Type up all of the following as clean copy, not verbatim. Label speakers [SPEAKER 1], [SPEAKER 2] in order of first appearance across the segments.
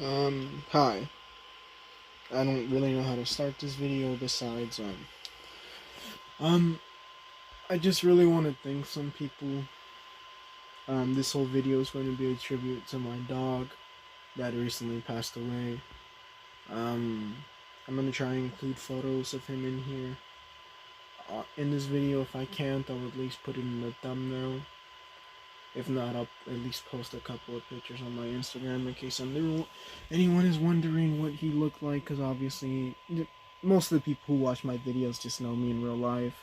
[SPEAKER 1] Hi. I don't really know how to start this video besides, um, I just really want to thank some people. This whole video is going to be a tribute to my dog that recently passed away. Um, I'm gonna try and include photos of him in here. In this video, if I can't, I'll at least put it in the thumbnail. If not, I'll at least post a couple of pictures on my Instagram in case anyone is wondering what he looked like. Because obviously, most of the people who watch my videos just know me in real life.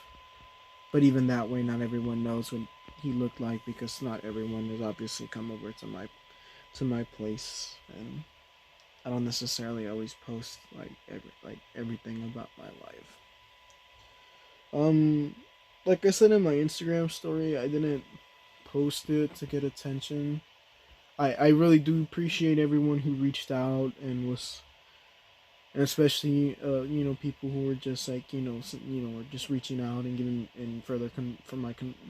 [SPEAKER 1] But even that way, not everyone knows what he looked like because not everyone has obviously come over to my place, and I don't necessarily always post everything about my life. Um, like I said in my Instagram story, I didn't post it to get attention. I really do appreciate everyone who reached out and was, and especially people who were just like were just reaching out and giving and further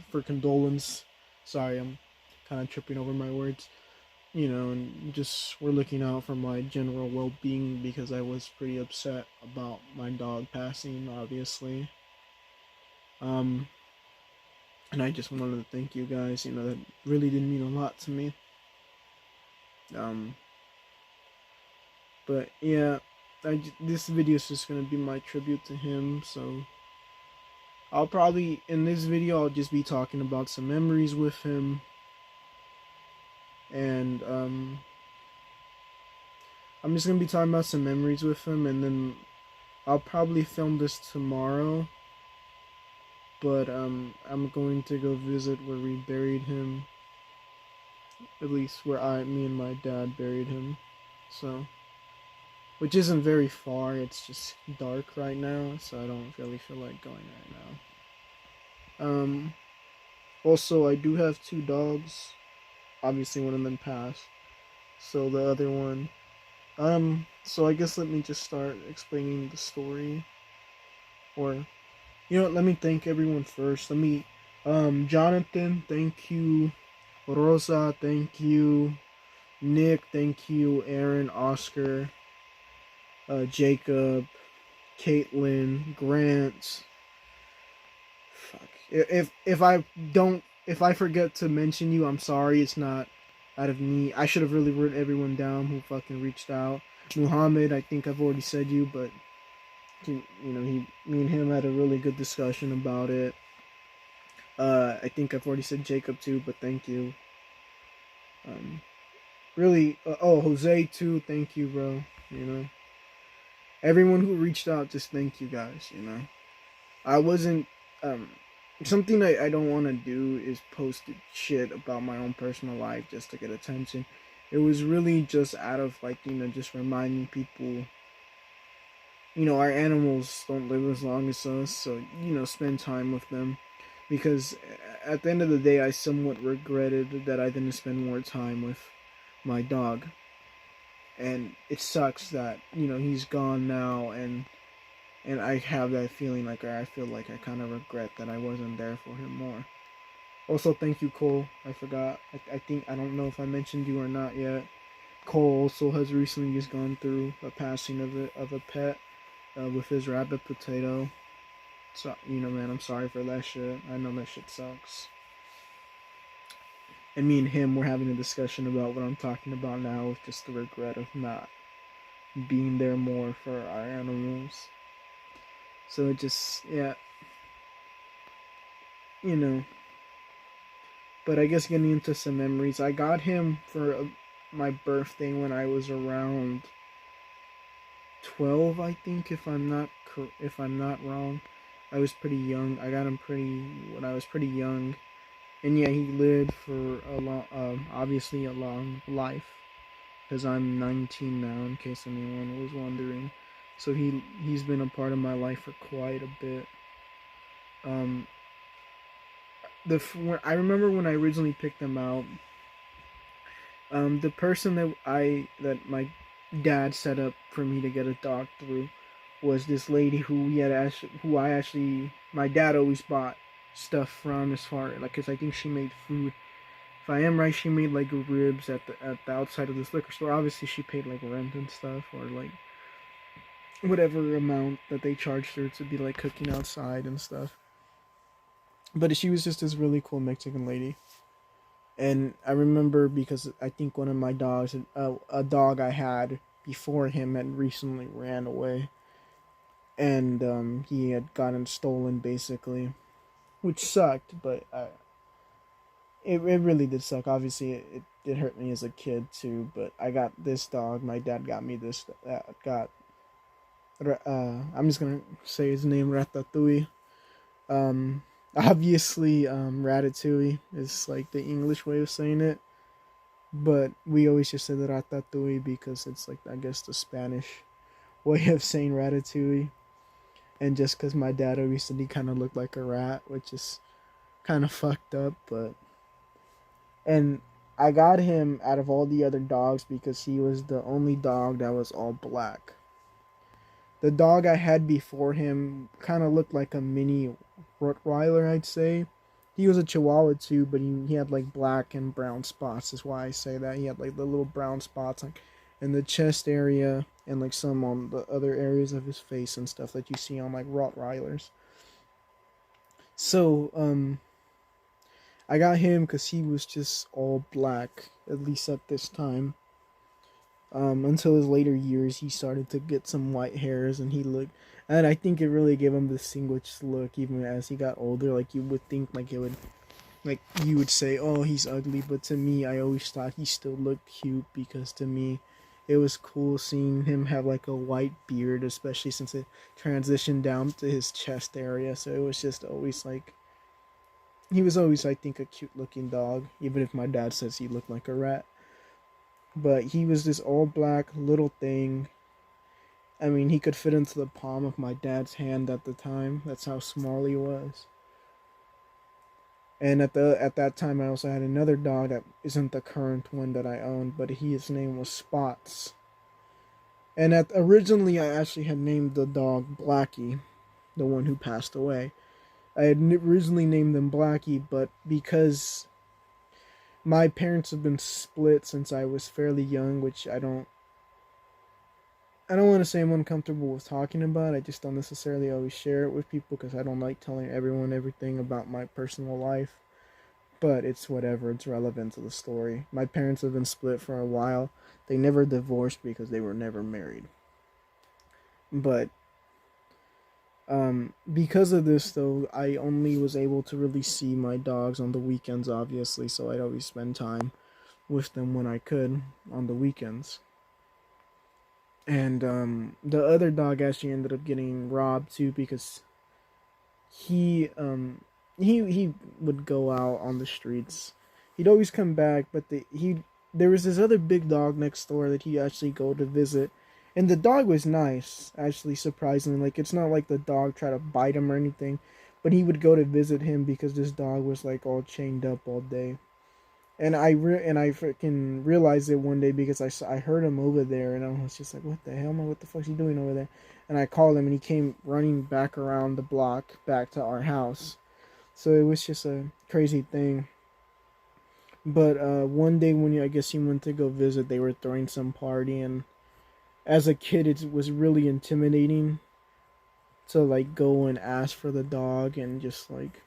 [SPEAKER 1] for condolence. Sorry, I'm kind of tripping over my words. And just were looking out for my general well-being because I was pretty upset about my dog passing, obviously. Um, and I just wanted to thank you guys. That really did mean a lot to me. Um, but yeah, this video is just gonna be my tribute to him. So I'll probably in this video I'll just be talking about some memories with him, and I'm just gonna be talking about some memories with him, and then I'll probably film this tomorrow. But I'm going to go visit where we buried him, at least where me and my dad buried him. So, which isn't very far. It's just dark right now, so I don't really feel like going right now. Also, I do have two dogs. Obviously, one of them passed. So the other one. So I guess let me just start explaining the story. Or, let me thank everyone first. Jonathan, thank you. Rosa, thank you. Nick, thank you. Aaron, Oscar, Jacob, Caitlin, Grant. Fuck. If I forget to mention you, I'm sorry. It's not out of me. I should have really written everyone down who fucking reached out. Muhammad, I think I've already said you, but me and him had a really good discussion about it. I think I've already said Jacob too, but thank you. Um, really, Jose too. Thank you, bro. Everyone who reached out, just thank you guys. I wasn't um something I don't want to do is post shit about my own personal life just to get attention. It was really just out of just reminding people, our animals don't live as long as us, so spend time with them. Because at the end of the day, I somewhat regretted that I didn't spend more time with my dog, and it sucks that he's gone now, and I have that feeling I feel like I kind of regret that I wasn't there for him more. Also, thank you, Cole. I forgot. I think I don't know if I mentioned you or not yet. Cole also has recently just gone through a passing of a pet with his rabbit Potato. So man, I'm sorry for that shit. I know that shit sucks. And me and him were having a discussion about what I'm talking about now, with just the regret of not being there more for our animals. So it just, yeah, you know. But I guess getting into some memories, I got him for my birthday when I was around 12, I think, if I'm not wrong. I was pretty young. I got him pretty when I was pretty young, and yeah, he lived for a long, obviously a long life, because I'm 19 now, in case anyone was wondering. So he's been a part of my life for quite a bit. Um, I remember when I originally picked him out. The person that my dad set up for me to get a dog through was this lady who I actually my dad always bought stuff from, as far like, because I think she made food If I am right, she made like ribs at the outside of this liquor store. Obviously, she paid like rent and stuff, or like whatever amount that they charged her to be like cooking outside and stuff. But she was just this really cool Mexican lady. And I remember because I think one of my dogs, a dog I had before him, had recently ran away, and he had gotten stolen basically, which sucked. But it really did suck. Obviously, it did hurt me as a kid too. But I got this dog. My dad got me this. Got. I'm just gonna say his name, Ratatouille. Um, Obviously, Ratatouille is like the English way of saying it, but we always just say the Ratatouille because it's like, I guess, the Spanish way of saying Ratatouille. And just because my dad always said he kind of looked like a rat, which is kind of fucked up, but. And I got him out of all the other dogs because he was the only dog that was all black. The dog I had before him kind of looked like a mini Rottweiler, I'd say. He was a Chihuahua too, but he had like black and brown spots. That's why I say that. He had like the little brown spots like in the chest area and like some on the other areas of his face and stuff that you see on like Rottweilers. So, I got him because he was just all black, at least at this time. Until his later years, he started to get some white hairs, and he looked, and I think it really gave him the distinguished look. Even as he got older, like you would think, like it would, like you would say, "Oh, he's ugly," but to me, I always thought he still looked cute because to me, it was cool seeing him have like a white beard, especially since it transitioned down to his chest area. So it was just always like he was always, I think, a cute looking dog, even if my dad says he looked like a rat. But he was this all black little thing. I mean, he could fit into the palm of my dad's hand at the time. That's how small he was. And at that time, I also had another dog that isn't the current one that I own, but his name was Spots. And originally, I actually had named the dog Blackie, the one who passed away. I had originally named him Blackie, but because my parents have been split since I was fairly young, which I don't want to say I'm uncomfortable with talking about. I just don't necessarily always share it with people because I don't like telling everyone everything about my personal life. But it's whatever, it's relevant to the story. My parents have been split for a while. They never divorced because they were never married. But because of this, though, I only was able to really see my dogs on the weekends, obviously, so I'd always spend time with them when I could on the weekends. And the other dog actually ended up getting robbed too because he he would go out on the streets. He'd always come back, but there was this other big dog next door that he actually go to visit, and the dog was nice, actually surprisingly. Like it's not like the dog tried to bite him or anything, but he would go to visit him because this dog was like all chained up all day. And I freaking realized it one day because I heard him over there and I was just like, what the hell, man? What the fuck's he doing over there? And I called him and he came running back around the block back to our house. So it was just a crazy thing. But one day when I guess he went to go visit, they were throwing some party, and as a kid, it was really intimidating to like go and ask for the dog and just like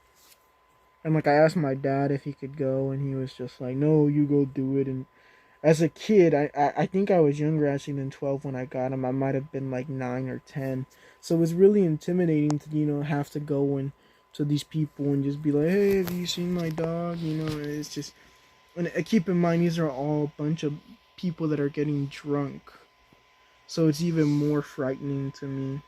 [SPEAKER 1] and like I asked my dad if he could go, and he was just like, "No, you go do it." And as a kid, I think I was younger actually than 12 when I got him. I might have been like 9 or 10. So it was really intimidating to have to go and to these people and just be like, "Hey, have you seen my dog?" It's just and keep in mind these are all a bunch of people that are getting drunk, so it's even more frightening to me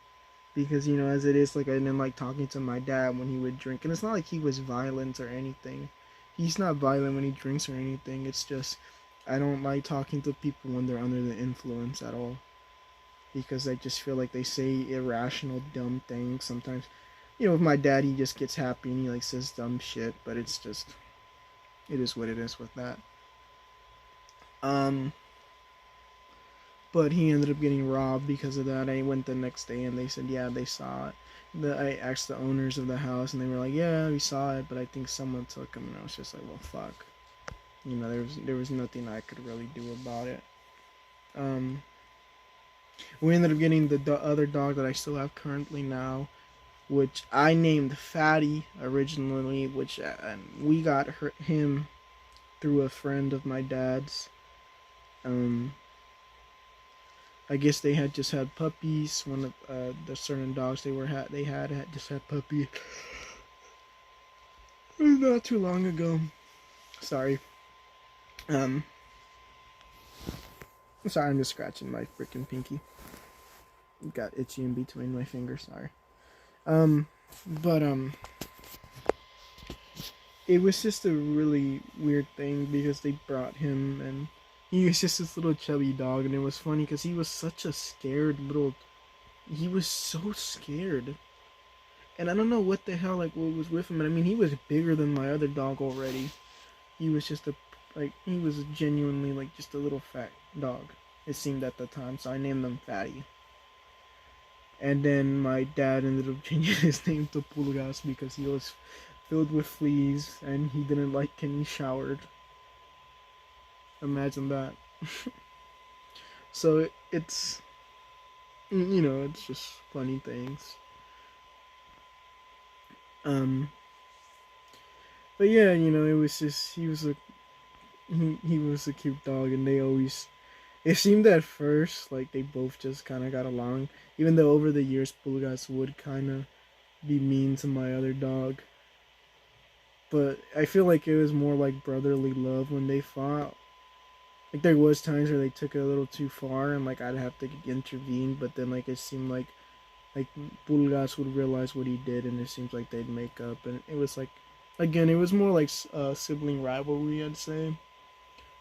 [SPEAKER 1] because as it is, like I didn't like talking to my dad when he would drink, and it's not like he was violent or anything. He's not violent when he drinks or anything. It's just I don't like talking to people when they're under the influence at all because I just feel like they say irrational dumb things sometimes. With my dad, he just gets happy and he like says dumb shit, but it's just it is what it is with that. um but he ended up getting robbed because of that. I went the next day and they said, yeah, they saw it. I asked the owners of the house and they were like, yeah, we saw it, but I think someone took him. And I was just like, well, fuck. You know, there was nothing I could really do about it. Um, we ended up getting the other dog that I still have currently now, which I named Fatty originally, which we got him through a friend of my dad's. Um, I guess they had just had puppies. One of the certain dogs they had just had puppies not too long ago. Sorry. Um, sorry, I'm just scratching my freaking pinky. It got itchy in between my fingers. Sorry. Um, but it was just a really weird thing because they brought him and he was just this little chubby dog, and it was funny because he was such a scared little. He was so scared, and I don't know what the hell like what was with him. But I mean, he was bigger than my other dog already. He was just he was genuinely like just a little fat dog. It seemed at the time, so I named him Fatty. And then my dad ended up changing his name to Pulgas because he was filled with fleas and he didn't like when he showered. Imagine that. So it's, it's just funny things. Um, but yeah, it was just he was a cute dog, and they always. It seemed at first like they both just kind of got along, even though over the years Pulgas would kind of be mean to my other dog. But I feel like it was more like brotherly love when they fought. Like there was times where they took it a little too far, and like I'd have to intervene. But then like it seemed like Pulgas would realize what he did, and it seems like they'd make up. And it was like, again, it was more like sibling rivalry, I'd say.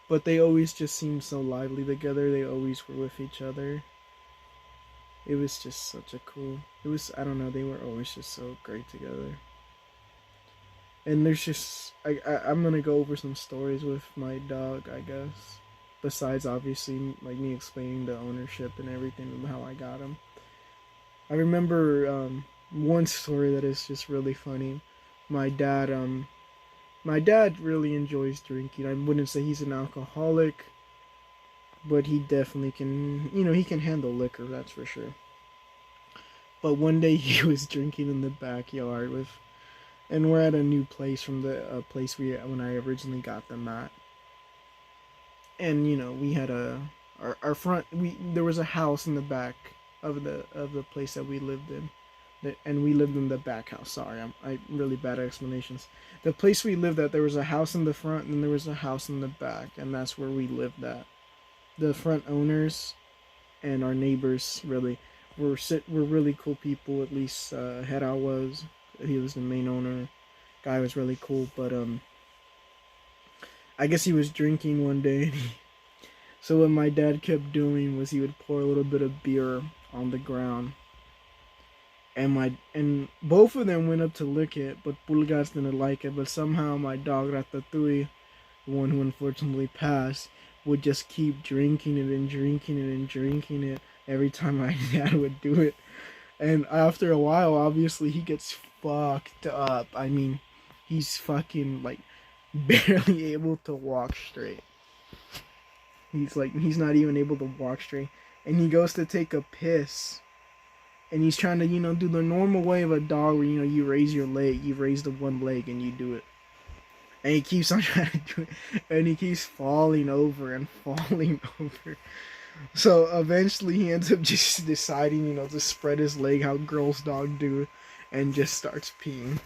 [SPEAKER 1] But they always just seemed so lively together. They always were with each other. It was just such a cool. It was, I don't know. They were always just so great together. And there's just I'm gonna go over some stories with my dog, I guess. Besides obviously like me explaining the ownership and everything and how I got him. I remember one story that is just really funny. My dad my dad really enjoys drinking. I wouldn't say he's an alcoholic, but he definitely can, he can handle liquor, that's for sure. But one day he was drinking in the backyard and we're at a new place from the place when I originally got them at. And we had our front there was a house in the back of the place that we lived in. And we lived in the back house. Sorry, I'm really bad at explanations. The place we lived at, there was a house in the front and there was a house in the back, and that's where we lived at. The front owners and our neighbors really were really cool people. At least Hera was. He was the main owner. Guy was really cool, but I guess he was drinking one day. So what my dad kept doing was he would pour a little bit of beer on the ground, and both of them went up to lick it, but Pulgas didn't like it. But somehow my dog Ratatouille, the one who unfortunately passed, would just keep drinking it and drinking it and drinking it every time my dad would do it. And after a while, obviously he gets fucked up. I mean, he's fucking like barely able to walk straight. He's not even able to walk straight, and he goes to take a piss, and he's trying to do the normal way of a dog where you raise your leg, you raise the one leg and you do it, and he keeps on trying to do it, and he keeps falling over and falling over. So eventually he ends up just deciding to spread his leg how girls dog do, and just starts peeing.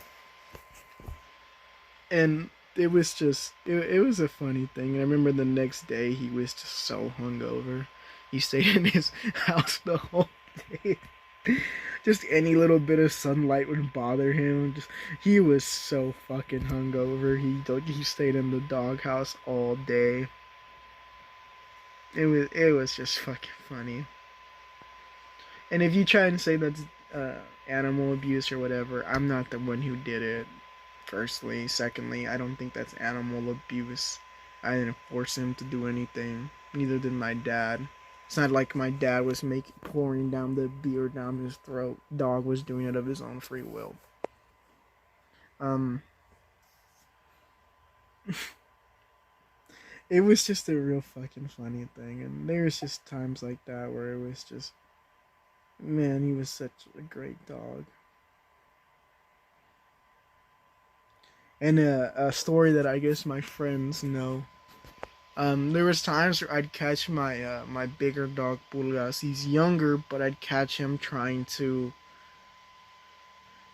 [SPEAKER 1] And it was just it was a funny thing. And I remember the next day he was just so hungover. He stayed in his house the whole day. Just any little bit of sunlight would bother him. He was so fucking hungover. He stayed in the doghouse all day. It was just fucking funny. And if you try and say that's animal abuse or whatever, I'm not the one who did it. Firstly, secondly, I don't think that's animal abuse. I didn't force him to do anything. Neither did my dad. It's not like my dad was pouring down the beer down his throat. Dog was doing it of his own free will. Um. It was just a real fucking funny thing, and there's just times like that where it was just, man, he was such a great dog. And a story that I guess my friends know. There was times where I'd catch my bigger dog Pulgas. He's younger, but I'd catch him trying to,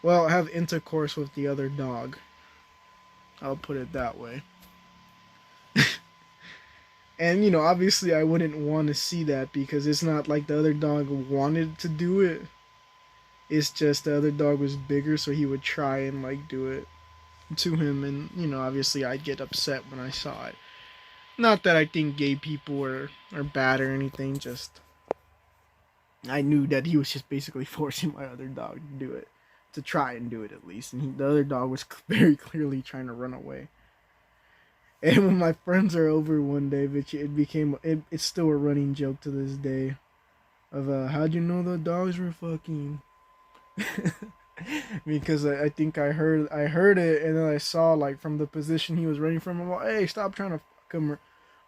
[SPEAKER 1] well, have intercourse with the other dog. I'll put it that way. And obviously, I wouldn't want to see that because it's not like the other dog wanted to do it. It's just the other dog was bigger, so he would try and like do it to him, and obviously, I'd get upset when I saw it. Not that I think gay people are bad or anything. Just I knew that he was just basically forcing my other dog to do it, to try and do it at least, and the other dog was very clearly trying to run away. And when my friends are over one day, it's still a running joke to this day of how'd you know the dogs were fucking? Because I think I heard it, and then I saw like from the position he was running from. I'm like, hey, stop trying to fuck him,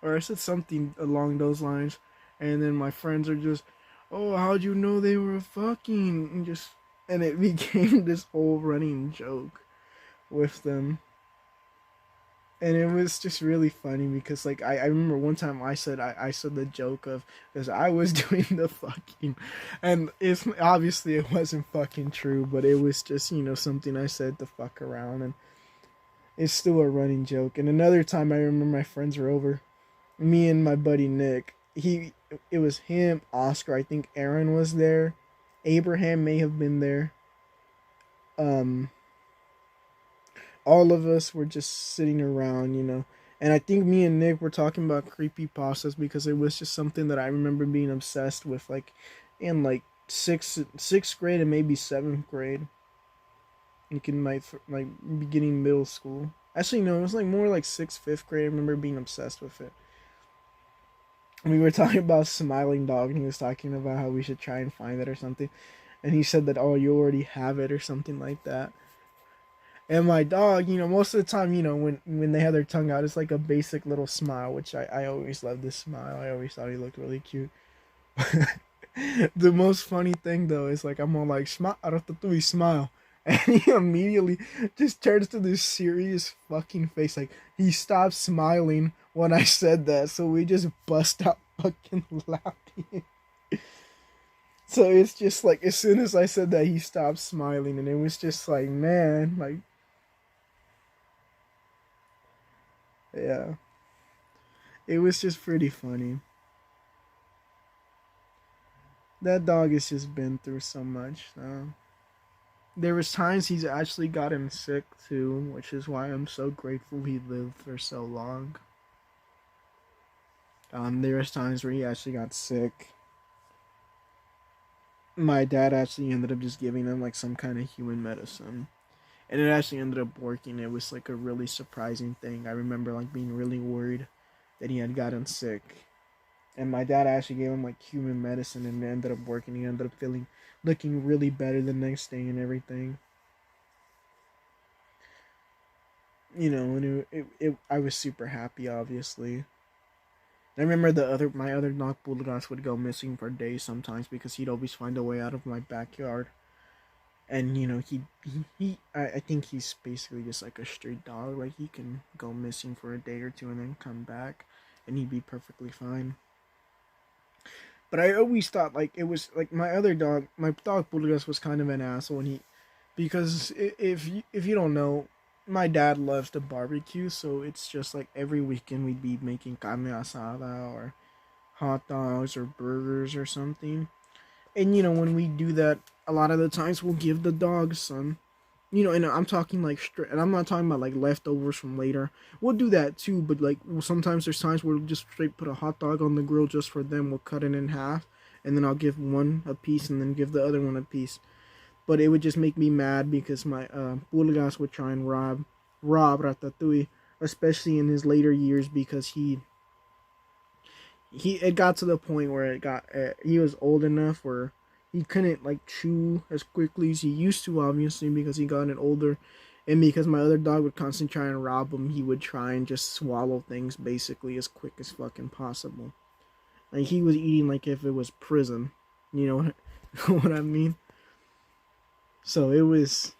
[SPEAKER 1] or I said something along those lines, and then my friends are just, oh, how'd you know they were fucking? And it became this whole running joke with them. And it was just really funny because like I remember one time I said the joke of because I was doing the fucking, and it's obviously it wasn't fucking true, but it was just something I said to fuck around, and it's still a running joke. And another time I remember my friends were over, me and my buddy Nick. It was him, Oscar. I think Aaron was there. Abraham may have been there. Um, all of us were just sitting around, And I think me and Nick were talking about creepy pastas because it was just something that I remember being obsessed with, like in like sixth grade and maybe seventh grade. Like in my like beginning middle school. Actually, no, it was like more like sixth, fifth grade. I remember being obsessed with it. We were talking about Smiling Dog, and he was talking about how we should try and find it or something. And he said that, oh, you already have it or something like that. And my dog, most of the time, when they have their tongue out, it's like a basic little smile, which I always loved this smile. I always thought he looked really cute. The most funny thing, though, is like, I'm all like, smile, Ratatouille, smile. And he immediately just turns to this serious fucking face. Like, he stopped smiling when I said that, so we just bust out fucking laughing. So it's just like, as soon as I said that, he stopped smiling, and it was just like, man, like, yeah, it was just pretty funny. That dog has just been through so much. There was times he's actually gotten sick too, which is why I'm so grateful he lived for so long. There was times where he actually got sick. My dad actually ended up just giving him like some kind of human medicine, and it actually ended up working. It was like a really surprising thing. I remember like being really worried that he had gotten sick, and my dad actually gave him like human medicine, and it ended up working. He ended up looking really better the next day and everything. And I was super happy, obviously. I remember my other knock Bulgas would go missing for days sometimes because he'd always find a way out of my backyard. And I think he's basically just like a street dog. Like he can go missing for a day or two and then come back, and he'd be perfectly fine. But I always thought like it was like my dog Bulgas was kind of an asshole, and because if you don't know, my dad loves to barbecue, so it's just like every weekend we'd be making carne asada or hot dogs or burgers or something. And when we do that, a lot of the times we'll give the dogs some. And I'm talking like straight, and I'm not talking about like leftovers from later. We'll do that too, but like sometimes there's times where we'll just straight put a hot dog on the grill just for them. We'll cut it in half, and then I'll give one a piece, and then give the other one a piece. But it would just make me mad because my Pulgas would try and rob Ratatouille, especially in his later years because it got to the point where he was old enough where he couldn't like chew as quickly as he used to, obviously because he gotten older, And because my other dog would constantly try and rob him, he would try and just swallow things basically as quick as fucking possible. Like he was eating like if it was prison. You know what, what I mean? So it was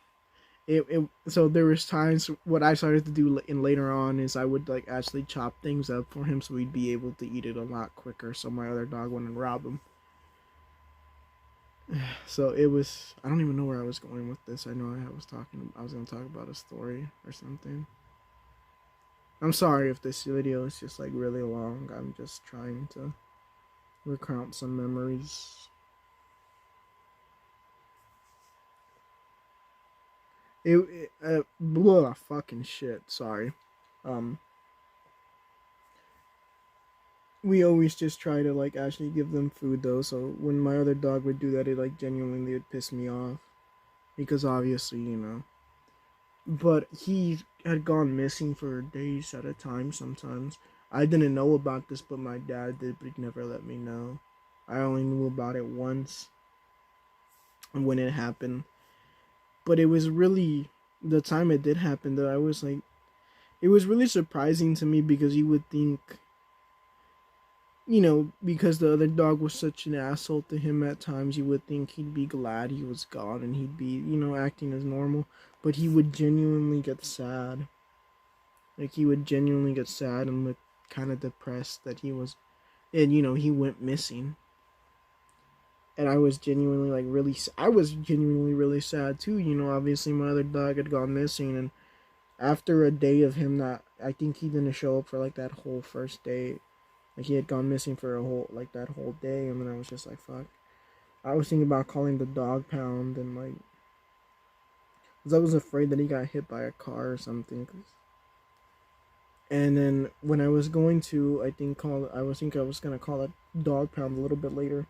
[SPEAKER 1] it so there was times what I started to do in later on is I would like actually chop things up for him so he'd be able to eat it a lot quicker so my other dog wouldn't rob him. So it was I don't even know where I was going with this. I know I was gonna talk about a story or something. I'm sorry if this video is just like really long. I'm just trying to recount some memories. Blah, fucking shit. Sorry. Um, we always just try to like actually give them food though. So when my other dog would do that, it like genuinely would piss me off because obviously you know. But he had gone missing for days at a time. Sometimes I didn't know about this, but my dad did, but he never let me know. I only knew about it once when it happened. But it was really the time it did happen that I was like, it was really surprising to me because you would think, you know, because the other dog was such an asshole to him at times, you would think he'd be glad he was gone and he'd be, you know, acting as normal. But he would genuinely get sad. Like, he would genuinely get sad and look kind of depressed that he was, and, you know, he went missing. And I was genuinely, like, I was genuinely really sad too. You know, obviously my other dog had gone missing, and after a day of him not, I think he didn't show up for, like, that whole first day. Like he had gone missing for a whole like that whole day, and then I was just like, fuck. I was thinking about calling the dog pound and like, cause I was afraid that he got hit by a car or something. And then when I was going to, I was gonna call a dog pound a little bit later.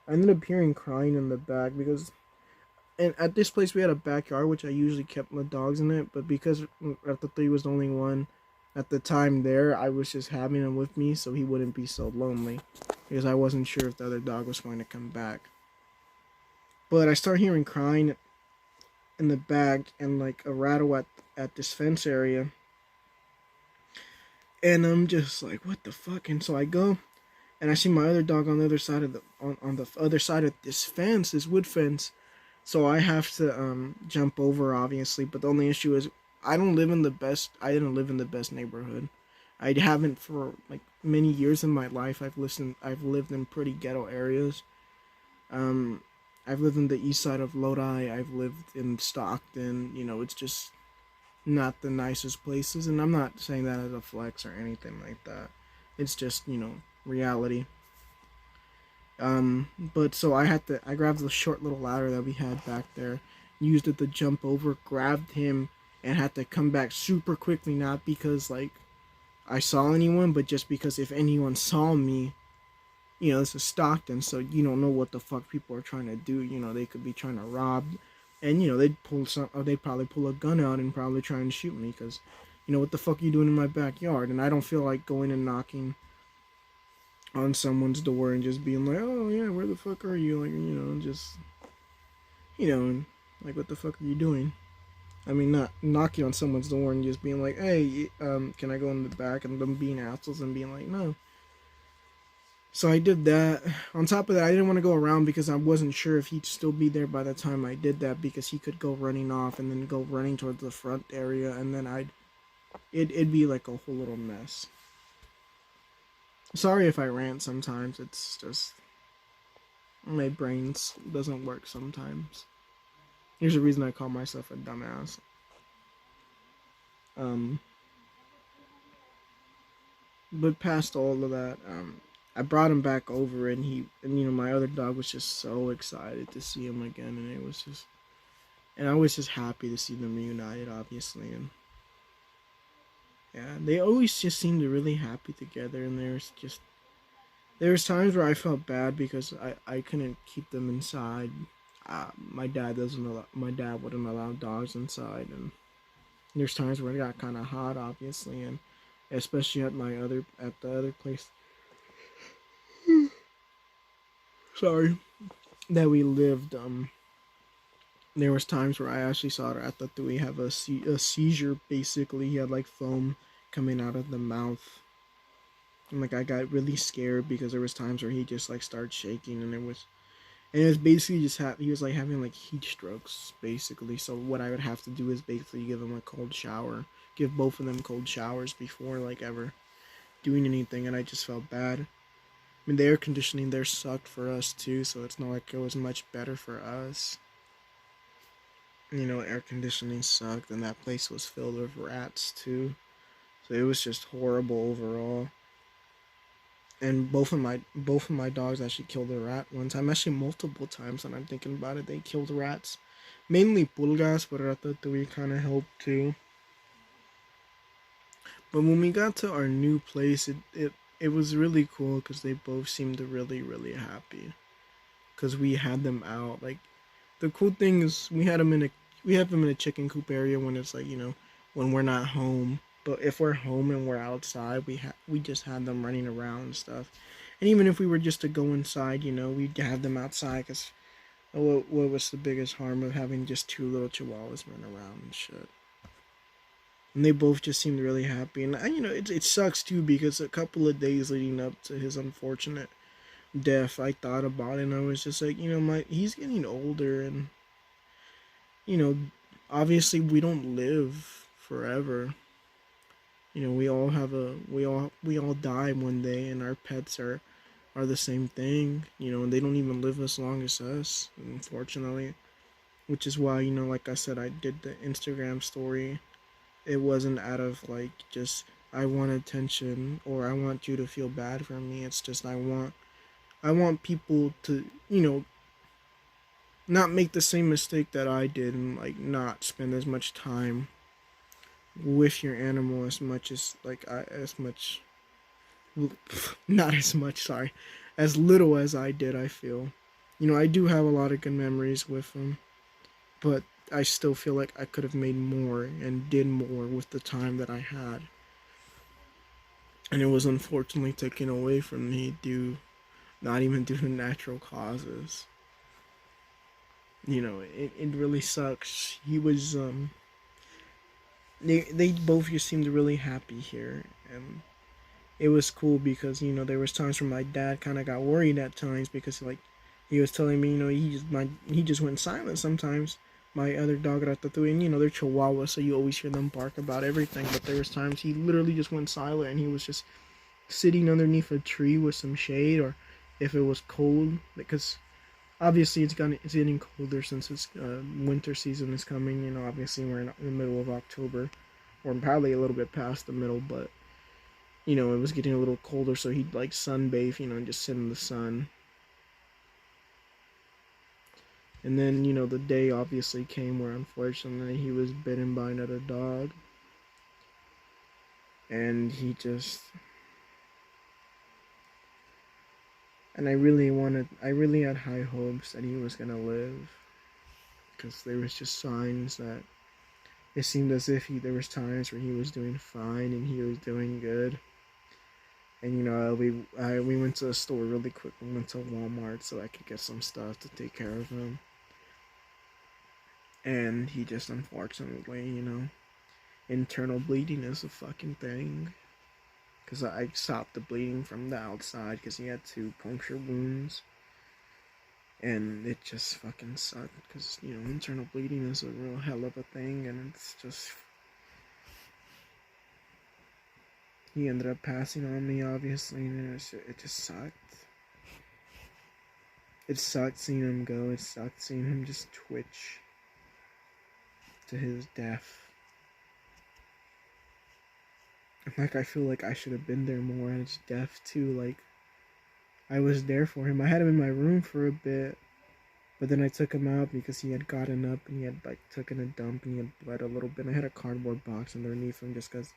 [SPEAKER 1] I ended up hearing crying in the back because, and at this place we had a backyard which I usually kept my dogs in it, but because after three was the only one at the time there, I was just having him with me so he wouldn't be so lonely because I wasn't sure if the other dog was going to come back. But I start hearing crying in the back and like a rattle at this fence area. And I'm just like, what the fuck? And so I go and I see my other dog on the other side of on the other side of this fence, this wood fence. So I have to jump over obviously, but the only issue is I didn't live in the best neighborhood. I haven't for like many years in my life. I've lived in pretty ghetto areas. Um I've lived in the east side of Lodi. I've lived in Stockton. You know, it's just not the nicest places, and I'm not saying that as a flex or anything like that. It's just, you know, reality. But so I grabbed the short little ladder that we had back there, used it to jump over, grabbed him, and had to come back super quickly, not because, like, I saw anyone, but just because if anyone saw me, you know, this is Stockton, so you don't know what the fuck people are trying to do. You know, they could be trying to rob, and, you know, they'd probably pull a gun out and probably try and shoot me, because, you know, what the fuck are you doing in my backyard? And I don't feel like going and knocking on someone's door and just being like, oh yeah, where the fuck are you? Like, you know, just, you know, like, what the fuck are you doing? I mean, not knocking on someone's door and just being like, hey, can I go in the back? And them being assholes and being like, no. So I did that. On top of that, I didn't want to go around because I wasn't sure if he'd still be there by the time I did that, because he could go running off and then go running towards the front area, and then it'd be like a whole little mess. Sorry if I rant sometimes. It's just my brain doesn't work sometimes. Here's the reason I call myself a dumbass. Um, but past all of that, I brought him back over, and you know, my other dog was just so excited to see him again, and I was just happy to see them reunited, obviously, and yeah, they always just seemed really happy together, and there was times where I felt bad because I couldn't keep them inside. My dad wouldn't allow dogs inside, and there's times where it got kind of hot, obviously, and especially at the other place. Sorry, that we lived. There was times where I actually saw Ratatouille have a seizure. Basically, he had like foam coming out of the mouth, and like I got really scared because there was times where he just like started shaking, and it was basically just he was like having like heat strokes basically. So what I would have to do is basically give him a cold shower, give both of them cold showers before like ever doing anything, and I just felt bad. I mean, the air conditioning there sucked for us too, so it's not like it was much better for us. You know, air conditioning sucked, and that place was filled with rats too. So it was just horrible overall. And both of my dogs actually killed a rat one time. Actually, multiple times. When I'm thinking about it, they killed rats. Mainly pulgas, but ratatouille kind of helped too. But when we got to our new place, it was really cool because they both seemed really happy. Because we had them out. Like the cool thing is we have them in a chicken coop area when it's like when we're not home. But if we're home and we're outside, we just had them running around and stuff. And even if we were just to go inside, we'd have them outside because what was the biggest harm of having just two little chihuahuas run around and shit? And they both just seemed really happy. And it sucks too because a couple of days leading up to his unfortunate death, I thought about it and I was just like, he's getting older and you know, obviously we don't live forever. We all die one day, and our pets are the same thing. And they don't even live as long as us, unfortunately. Which is why like I said, I did the Instagram story. It wasn't out of like just I want attention or I want you to feel bad for me. It's just I want people to not make the same mistake that I did and like not spend as much time with your animal as much as like as much not as much, sorry, as little as I did. I feel I do have a lot of good memories with them, but I still feel like I could have made more and did more with the time that I had, and it was unfortunately taken away from me due not even due to natural causes. It really sucks. They both just seemed really happy here, and it was cool because there was times where my dad kind of got worried at times because like he was telling me he just went silent sometimes. My other dog Ratatouille, and they're Chihuahua, so you always hear them bark about everything. But there was times he literally just went silent and he was just sitting underneath a tree with some shade, or if it was cold because obviously it's getting colder since it's winter season is coming. Obviously we're in the middle of October, or probably a little bit past the middle, but it was getting a little colder, so he'd like sunbathe, and just sit in the sun. And then, the day obviously came where unfortunately he was bitten by another dog. And and I really had high hopes that he was gonna live. Because there was just signs that it seemed as if there was times where he was doing fine and he was doing good. And we went to the store really quick. We went to Walmart so I could get some stuff to take care of him. And he just unfortunately, internal bleeding is a fucking thing. Because I stopped the bleeding from the outside because he had two puncture wounds. And it just fucking sucked because, internal bleeding is a real hell of a thing. And it's just. He ended up passing on me, obviously, and it just sucked. It sucked seeing him go. It sucked seeing him just twitch to his death. Like, I feel like I should have been there more at his death, too. Like, I was there for him. I had him in my room for a bit, but then I took him out because he had gotten up and he had, like, taken a dump and he had bled a little bit. And I had a cardboard box underneath him just because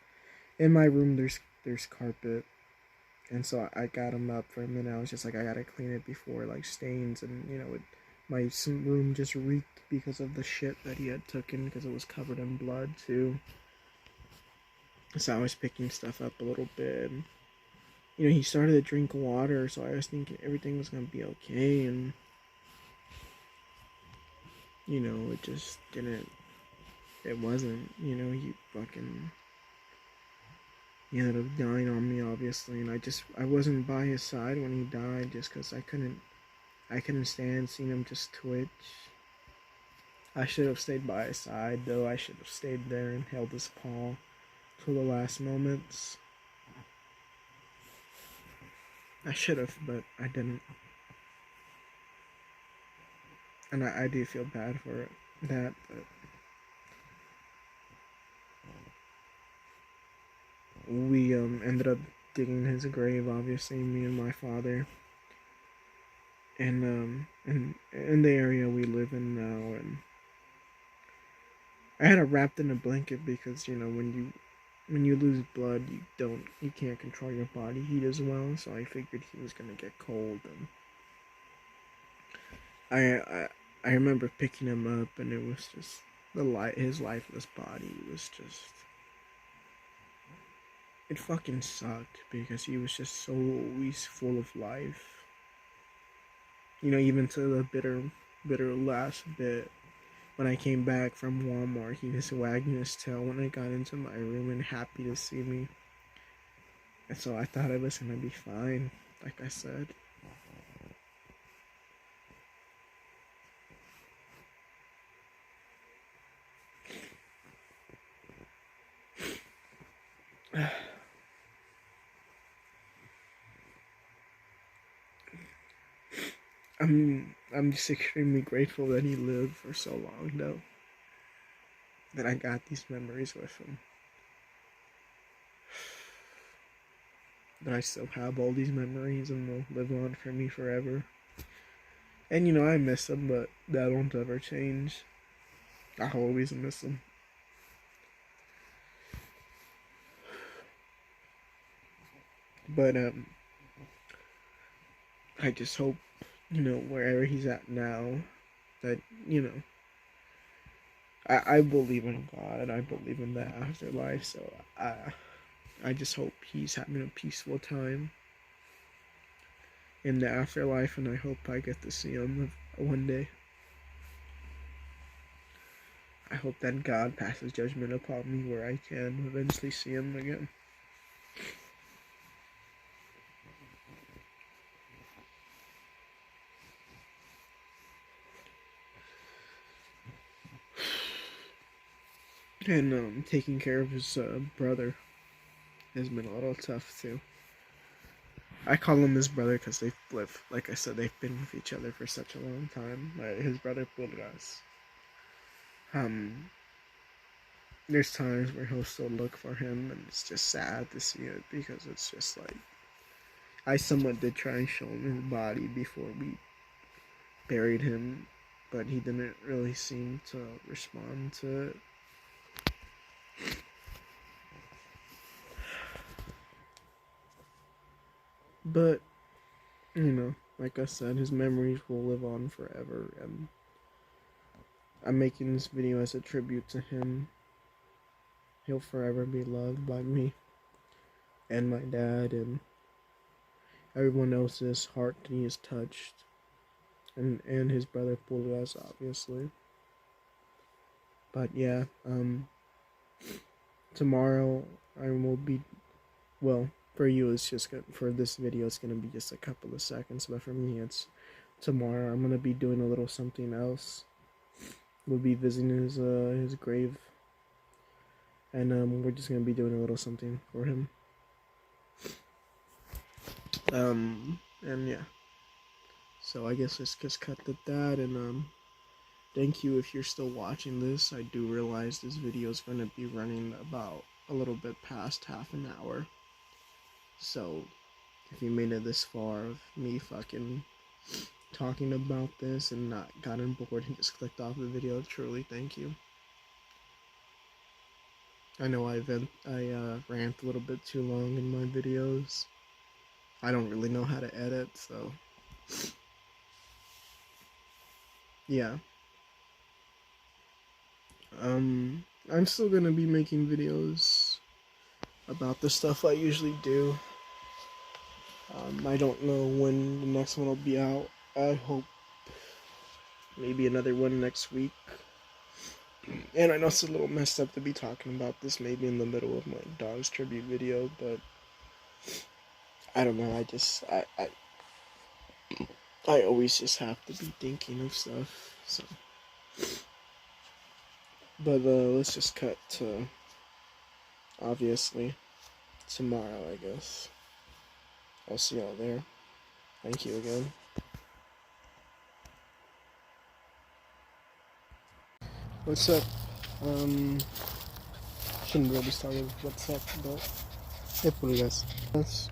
[SPEAKER 1] in my room there's carpet. And so I got him up for a minute. I was just like, I gotta clean it before, like, stains. And, my room just reeked because of the shit that he had taken because it was covered in blood, too. So I was picking stuff up a little bit. And, he started to drink water, so I was thinking everything was gonna be okay. And it just didn't, it wasn't, he ended up dying on me, obviously, and I wasn't by his side when he died just because I couldn't stand seeing him just twitch. I should have stayed by his side, though. I should have stayed there and held his paw till the last moments. I should have, but I didn't. And I do feel bad for that, but we ended up digging his grave, obviously, me and my father. And in the area we live in now, and I had it wrapped in a blanket because when you lose blood, you can't control your body heat as well. So I figured he was gonna get cold, and I remember picking him up, and it was just his lifeless body was just, it fucking sucked because he was just so always full of life. Even to the bitter last bit. When I came back from Walmart, he was wagging his tail when I got into my room and happy to see me. And so I thought I was gonna be fine, like I said. I'm just extremely grateful that he lived for so long, though. That I got these memories with him. That I still have all these memories and they'll live on for me forever. And I miss him, but that won't ever change. I'll always miss him. But I just hope, wherever he's at now, that, I believe in God and I believe in the afterlife, so I just hope he's having a peaceful time in the afterlife, and I hope I get to see him one day. I hope that God passes judgment upon me where I can eventually see him again. And taking care of his brother has been a little tough too. I call him his brother because they've lived, like I said, they've been with each other for such a long time. His brother Pulgas. There's times where he'll still look for him, and it's just sad to see it because it's just like, I somewhat did try and show him his body before we buried him, but he didn't really seem to respond to it. But, like I said, his memories will live on forever, and I'm making this video as a tribute to him. He'll forever be loved by me and my dad and everyone else's heart that he has touched, and his brother Pulgas, obviously. But yeah, tomorrow I will be, well, for you it's just for this video it's gonna be just a couple of seconds, but for me it's tomorrow. I'm gonna be doing a little something else. We'll be visiting his grave, and we're just gonna be doing a little something for him. And yeah. So I guess let's just cut that, and thank you if you're still watching this. I do realize this video is gonna be running about a little bit past half an hour. So if you made it this far of me fucking talking about this and not gotten bored and just clicked off the video, truly thank you. I know I rant a little bit too long in my videos. I don't really know how to edit, so yeah. I'm still gonna be making videos about the stuff I usually do. I don't know when the next one will be out. I hope maybe another one next week. And I know it's a little messed up to be talking about this maybe in the middle of my dog's tribute video, but I don't know. I always just have to be thinking of stuff. So, but let's just cut to obviously tomorrow, I guess. I'll see y'all there. Thank you again. What's up? Shouldn't really start with what's up, but hey, pulgas. Yes.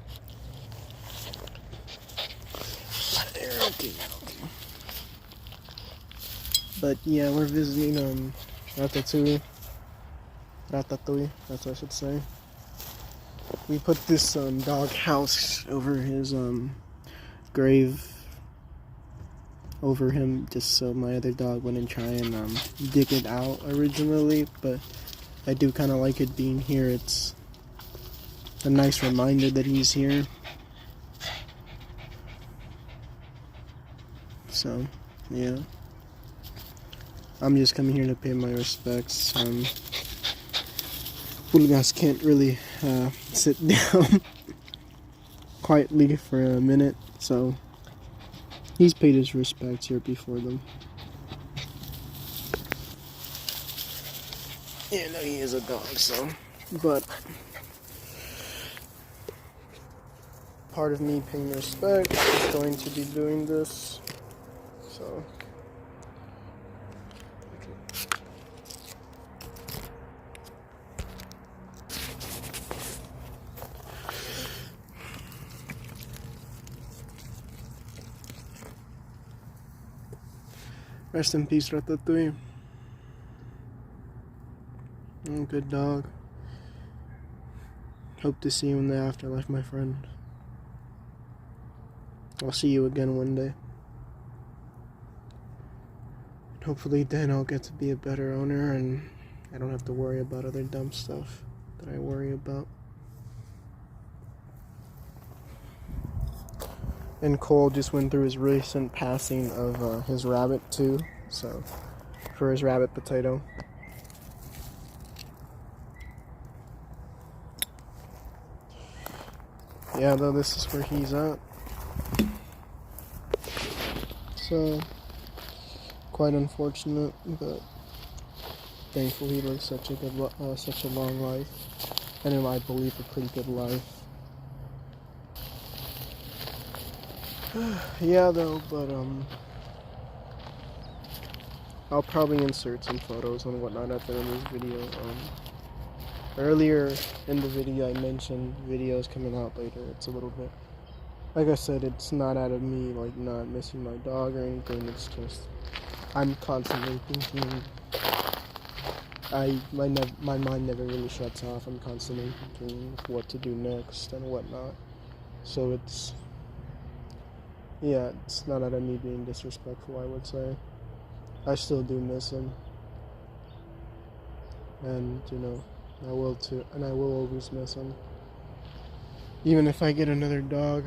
[SPEAKER 1] Okay. But yeah, we're visiting Ratatouille. That's what I should say. We put this dog house over his grave over him just so my other dog wouldn't try and dig it out originally, but I do kind of like it being here. It's a nice reminder that he's here. So, yeah. I'm just coming here to pay my respects. Pulgas can't really sit down quietly for a minute, so he's paid his respects here before them. Yeah, no, he is a dog, so. But part of me paying respect is going to be doing this. So. Rest in peace, Ratatouille. Good dog. Hope to see you in the afterlife, my friend. I'll see you again one day. Hopefully then I'll get to be a better owner and I don't have to worry about other dumb stuff that I worry about. And Cole just went through his recent passing of his rabbit too, so for his rabbit potato. Yeah, though this is where he's at. So quite unfortunate, but thankfully he lived such a long life, and in I believe a pretty good life. Yeah, though, but I'll probably insert some photos and whatnot at the end of this video. Earlier in the video, I mentioned videos coming out later. It's a little bit, like I said, it's not out of me like not missing my dog or anything. It's just I'm constantly thinking. My mind never really shuts off. I'm constantly thinking what to do next and whatnot. So it's not out of me being disrespectful, I would say. I still do miss him. And, I will too. And I will always miss him. Even if I get another dog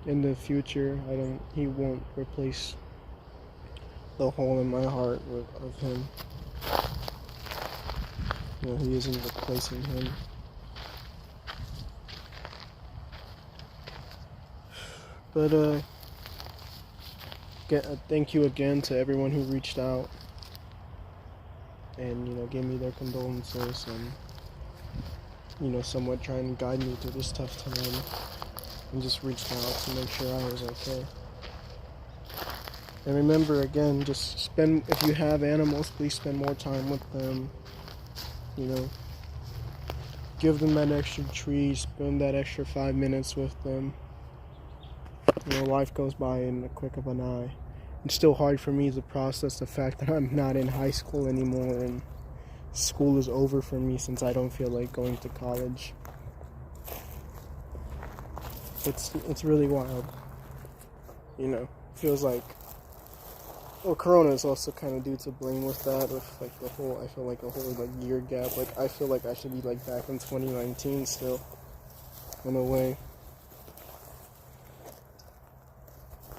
[SPEAKER 1] in the future, he won't replace the hole in my heart of him. He isn't replacing him. But thank you again to everyone who reached out and gave me their condolences and somewhat trying to guide me through this tough time and just reached out to make sure I was okay. And remember, again, just if you have animals, please spend more time with them. Give them that extra treat, spend that extra 5 minutes with them. Life goes by in the quick of an eye. It's still hard for me to process the fact that I'm not in high school anymore and school is over for me since I don't feel like going to college. It's really wild. Feels like, Corona is also kind of due to blame with that, with I feel like a whole year gap. I feel like I should be back in 2019 still, in a way.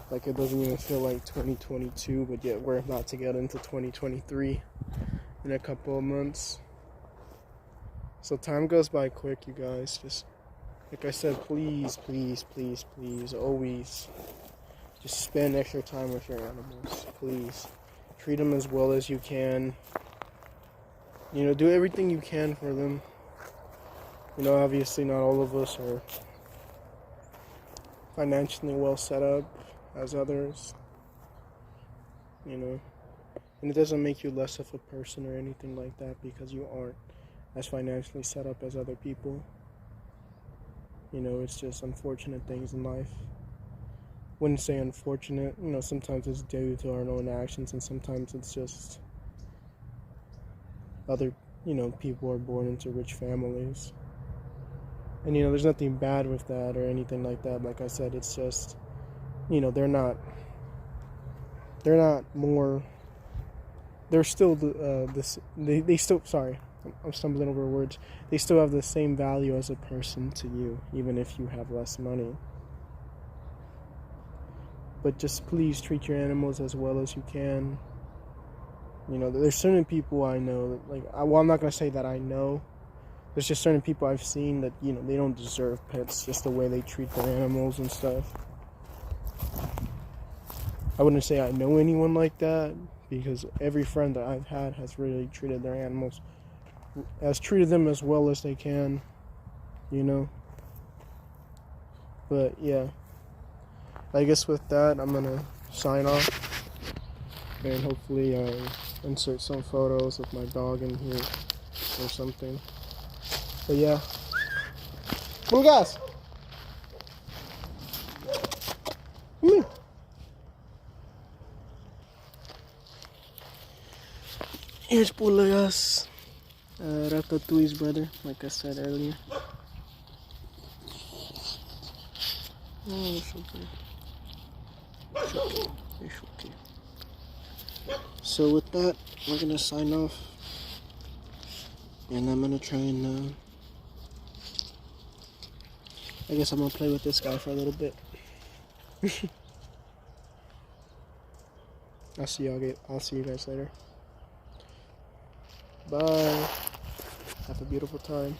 [SPEAKER 2] Like, it doesn't even feel like 2022, but yet we're about to get into 2023 in a couple of months. So time goes by quick, you guys. Just, like I said, please, please, please, please, always just spend extra time with your animals. Please. Treat them as well as you can. You know, do everything you can for them. You know, obviously not all of us are financially well set up as others. You know, and it doesn't make you less of a person or anything like that because you aren't as financially set up as other people. You know, it's just unfortunate things in life. Wouldn't say unfortunate, you know, sometimes it's due to our own actions, and sometimes it's just other, you know, people are born into rich families. And, you know, there's nothing bad with that or anything like that. Like I said, it's just, you know, they're still they still, sorry, I'm stumbling over words. They still have the same value as a person to you, even if you have less money. But just please treat your animals as well as you can. You know, there's certain people I know that, like, well, I'm not going to say that I know. There's just certain people I've seen that, you know, they don't deserve pets, just the way they treat their animals and stuff. I wouldn't say I know anyone like that, because every friend that I've had has really treated their animals, has treated them as well as they can, you know. But yeah, I guess with that, I'm gonna sign off, and hopefully insert some photos of my dog in here or something. But yeah, Pulgas, come here. Here's Pulgas, Ratatouille's brother, like I said earlier. Oh, it's okay. It's okay. It's okay. So with that, we're gonna sign off, and I'm gonna try and I guess I'm gonna play with this guy for a little bit. I'll see you guys later. Bye. Have a beautiful time.